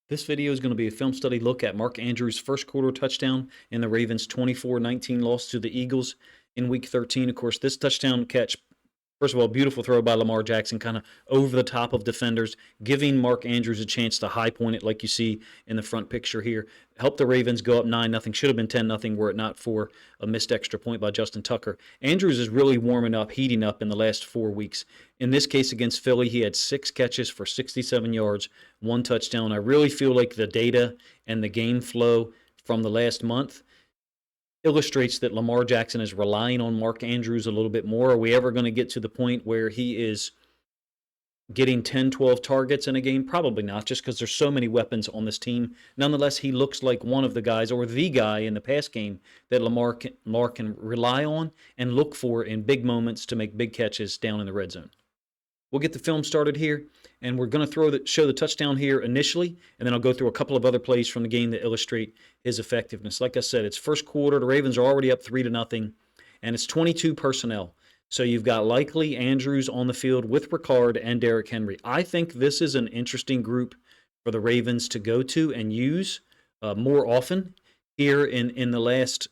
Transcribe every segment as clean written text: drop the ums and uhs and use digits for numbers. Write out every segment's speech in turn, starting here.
This video is going to be a film study look at Mark Andrews' first quarter touchdown in the Ravens' 24-19 loss to the Eagles in Week 13. Of course, this touchdown catch, first of all, beautiful throw by Lamar Jackson, kind of over the top of defenders, giving Mark Andrews a chance to high point it like you see in the front picture here. Helped the Ravens go up 9-0. Should have been 10-0 were it not for a missed extra point by Justin Tucker. Andrews is really warming up, heating up in the last 4 weeks. In this case against Philly, he had 6 catches for 67 yards, 1 touchdown. I really feel like the data and the game flow from the last month illustrates that Lamar Jackson is relying on Mark Andrews a little bit more. Are we ever going to get to the point where he is getting 10, 12 targets in a game? Probably not, just because there's so many weapons on this team. Nonetheless, he looks like one of the guys, or the guy in the pass game that Lamar can rely on and look for in big moments to make big catches down in the red zone. We'll get the film started here, and we're going to show the touchdown here initially, and then I'll go through a couple of other plays from the game that illustrate his effectiveness. Like I said, it's first quarter. The Ravens are already up 3-0, and it's 22 personnel. So you've got likely Andrews on the field with Ricard and Derrick Henry. I think this is an interesting group for the Ravens to go to and use more often here in the last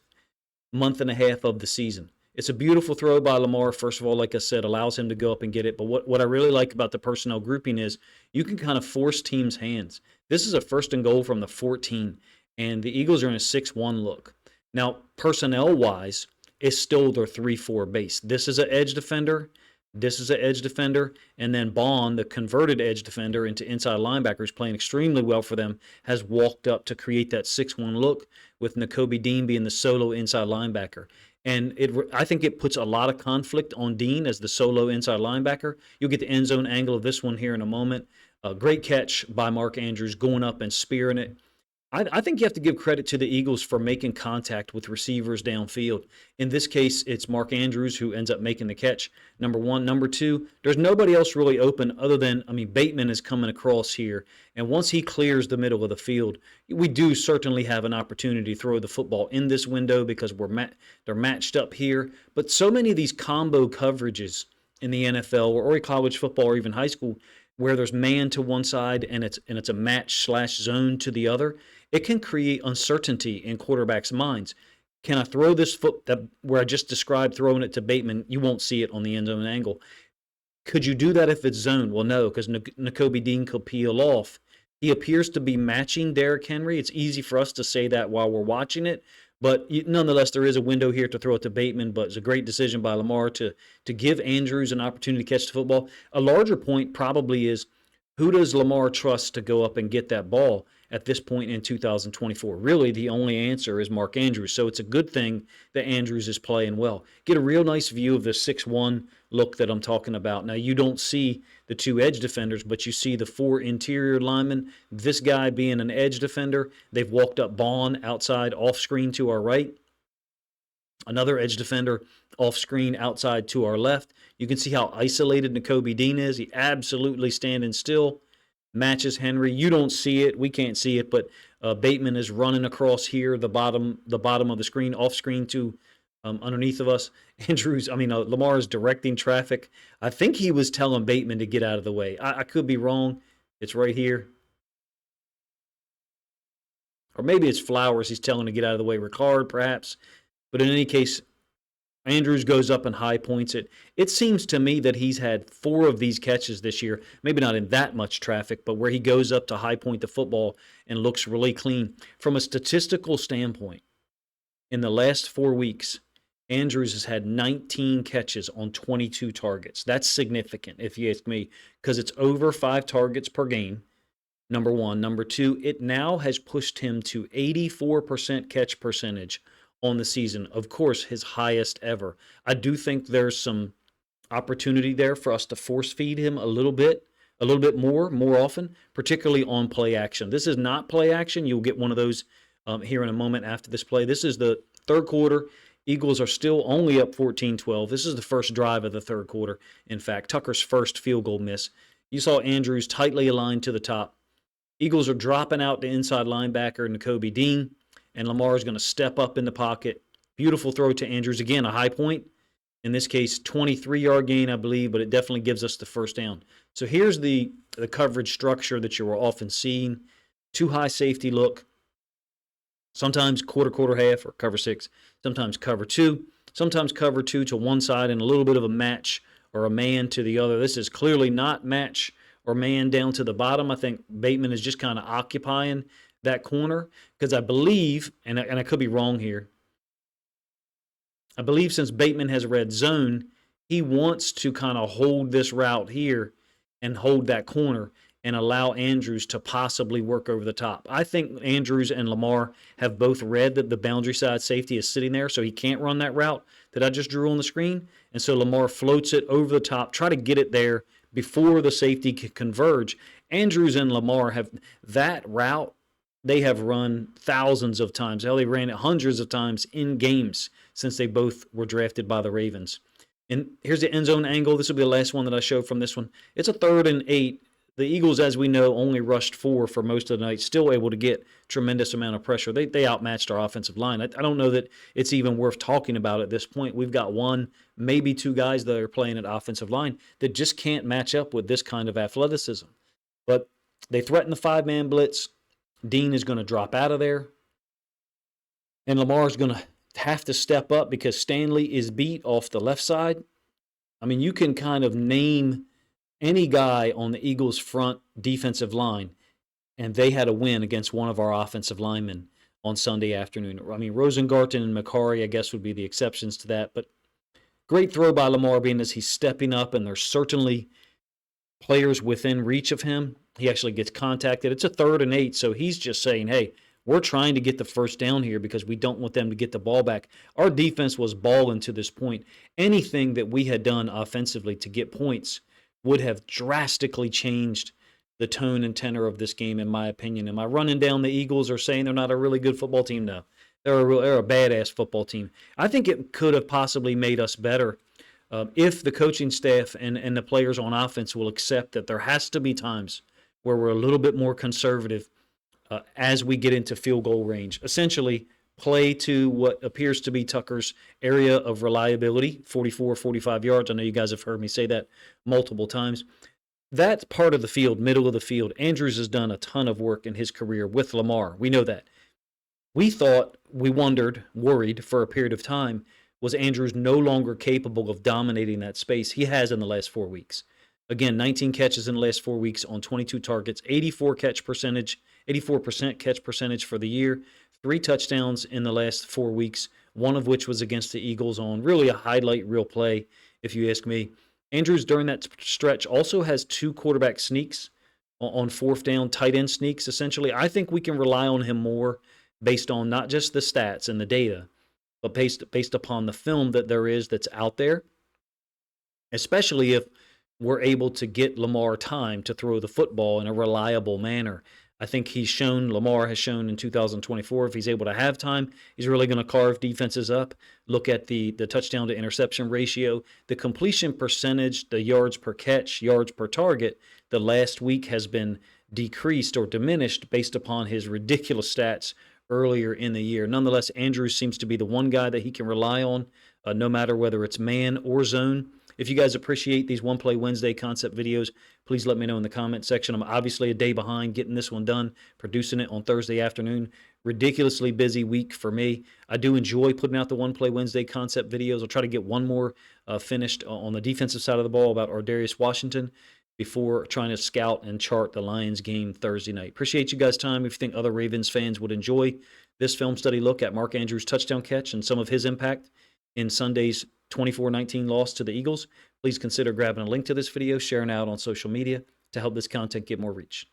month and a half of the season. It's a beautiful throw by Lamar. First of all, like I said, allows him to go up and get it. But what I really like about the personnel grouping is you can kind of force teams' hands. This is a first and goal from the 14, and the Eagles are in a 6-1 look. Now, personnel-wise, it's still their 3-4 base. This is an edge defender. This is an edge defender. And then Bond, the converted edge defender into inside linebackers, playing extremely well for them, has walked up to create that 6-1 look, with Nakobe Dean being the solo inside linebacker. And I think it puts a lot of conflict on Dean as the solo inside linebacker. You'll get the end zone angle of this one here in a moment. A great catch by Mark Andrews going up and spearing it. I think you have to give credit to the Eagles for making contact with receivers downfield. In this case, it's Mark Andrews who ends up making the catch, number one. Number two, there's nobody else really open other than, Bateman is coming across here. And once he clears the middle of the field, we do certainly have an opportunity to throw the football in this window because they're matched up here. But so many of these combo coverages in the NFL or college football or even high school, where there's man to one side and it's a match/zone to the other, it can create uncertainty in quarterbacks' minds. Can I throw this where I just described throwing it to Bateman? You won't see it on the end zone angle. Could you do that if it's zone? Well, no, because Nakobe Dean could peel off. He appears to be matching Derrick Henry. It's easy for us to say that while we're watching it, but nonetheless, there is a window here to throw it to Bateman, but it's a great decision by Lamar to give Andrews an opportunity to catch the football. A larger point probably is, who does Lamar trust to go up and get that ball at this point in 2024? Really, the only answer is Mark Andrews. So it's a good thing that Andrews is playing well. Get a real nice view of the 6-1 look that I'm talking about. Now, you don't see the 2 edge defenders, but you see the 4 interior linemen. This guy being an edge defender. They've walked up Bond outside off screen to our right. Another edge defender off screen outside to our left. You can see how isolated Nakobe Dean is. He absolutely standing still. Matches Henry. You don't see it. We can't see it, but Bateman is running across here, the bottom of the screen, off screen to underneath of us. Lamar is directing traffic. I think he was telling Bateman to get out of the way. I could be wrong. It's right here. Or maybe it's Flowers he's telling to get out of the way. Ricard, perhaps. But in any case, Andrews goes up and high points it. It seems to me that he's had 4 of these catches this year, maybe not in that much traffic, but where he goes up to high point the football and looks really clean. From a statistical standpoint, in the last 4 weeks, Andrews has had 19 catches on 22 targets. That's significant, if you ask me, because it's over 5 targets per game, number one. Number two, it now has pushed him to 84% catch percentage on the season. Of course, his highest ever. I do think there's some opportunity there for us to force feed him a little bit more often, particularly on play action. This is not play action. You'll get one of those here in a moment after this play. This is the third quarter. Eagles are still only up 14-12. This is the first drive of the third quarter. In fact, Tucker's first field goal miss. You saw Andrews tightly aligned to the top. Eagles are dropping out the inside linebacker, Nakobe Dean. And Lamar is going to step up in the pocket. Beautiful throw to Andrews. Again, a high point. In this case, 23-yard gain, I believe, but it definitely gives us the first down. So here's the coverage structure that you will often see. Too high safety look, sometimes quarter, half, or cover 6, sometimes cover 2, sometimes cover 2 to one side and a little bit of a match or a man to the other. This is clearly not match or man down to the bottom. I think Bateman is just kind of occupying that corner because I believe, and I could be wrong here, I believe since Bateman has read zone, he wants to kind of hold this route here and hold that corner and allow Andrews to possibly work over the top. I think Andrews and Lamar have both read that the boundary side safety is sitting there, so he can't run that route that I just drew on the screen. And so Lamar floats it over the top, try to get it there before the safety can converge. Andrews and Lamar have that route. They have run thousands of times. Hell, they ran it hundreds of times in games since they both were drafted by the Ravens. And here's the end zone angle. This will be the last one that I show from this one. It's a 3rd and 8. The Eagles, as we know, only rushed 4 for most of the night, still able to get tremendous amount of pressure. They outmatched our offensive line. I don't know that it's even worth talking about at this point. We've got 1, maybe 2 guys that are playing at offensive line that just can't match up with this kind of athleticism. But they threaten the 5-man blitz. Dean is going to drop out of there. And Lamar is going to have to step up because Stanley is beat off the left side. I mean, you can kind of name any guy on the Eagles' front defensive line, and they had a win against one of our offensive linemen on Sunday afternoon. I mean, Rosengarten and Macari, I guess, would be the exceptions to that. But great throw by Lamar, being as he's stepping up, and there's certainly players within reach of him. He actually gets contacted. It's a 3rd and 8, so he's just saying, hey, we're trying to get the first down here because we don't want them to get the ball back. Our defense was balling to this point. Anything that we had done offensively to get points would have drastically changed the tone and tenor of this game, in my opinion. Am I running down the Eagles or saying they're not a really good football team? No. They're a badass football team. I think it could have possibly made us better if the coaching staff and the players on offense will accept that there has to be times where we're a little bit more conservative as we get into field goal range. Essentially, play to what appears to be Tucker's area of reliability, 44, 45 yards. I know you guys have heard me say that multiple times. That's part of the field, middle of the field. Andrews has done a ton of work in his career with Lamar. We know that. We worried for a period of time, was Andrews no longer capable of dominating that space? He has in the last 4 weeks. Again, 19 catches in the last 4 weeks on 22 targets, 84% catch percentage for the year, 3 touchdowns in the last 4 weeks, one of which was against the Eagles on really a highlight reel play, if you ask me. Andrews, during that stretch, also has 2 quarterback sneaks on 4th down, tight end sneaks, essentially. I think we can rely on him more based on not just the stats and the data, but based upon the film that there is that's out there, especially if we're able to get Lamar time to throw the football in a reliable manner. I think Lamar has shown in 2024, if he's able to have time, he's really going to carve defenses up. Look at the touchdown to interception ratio, the completion percentage, the yards per catch, yards per target. The last week has been decreased or diminished based upon his ridiculous stats earlier in the year. Nonetheless, Andrews seems to be the one guy that he can rely on, no matter whether it's man or zone. If you guys appreciate these One Play Wednesday concept videos, please let me know in the comment section. I'm obviously a day behind getting this one done, producing it on Thursday afternoon. Ridiculously busy week for me. I do enjoy putting out the One Play Wednesday concept videos. I'll try to get one more finished on the defensive side of the ball about Ardarius Washington before trying to scout and chart the Lions game Thursday night. Appreciate you guys' time. If you think other Ravens fans would enjoy this film study look at Mark Andrews' touchdown catch and some of his impact in Sunday's 24-19 loss to the Eagles, please consider grabbing a link to this video, sharing out on social media to help this content get more reach.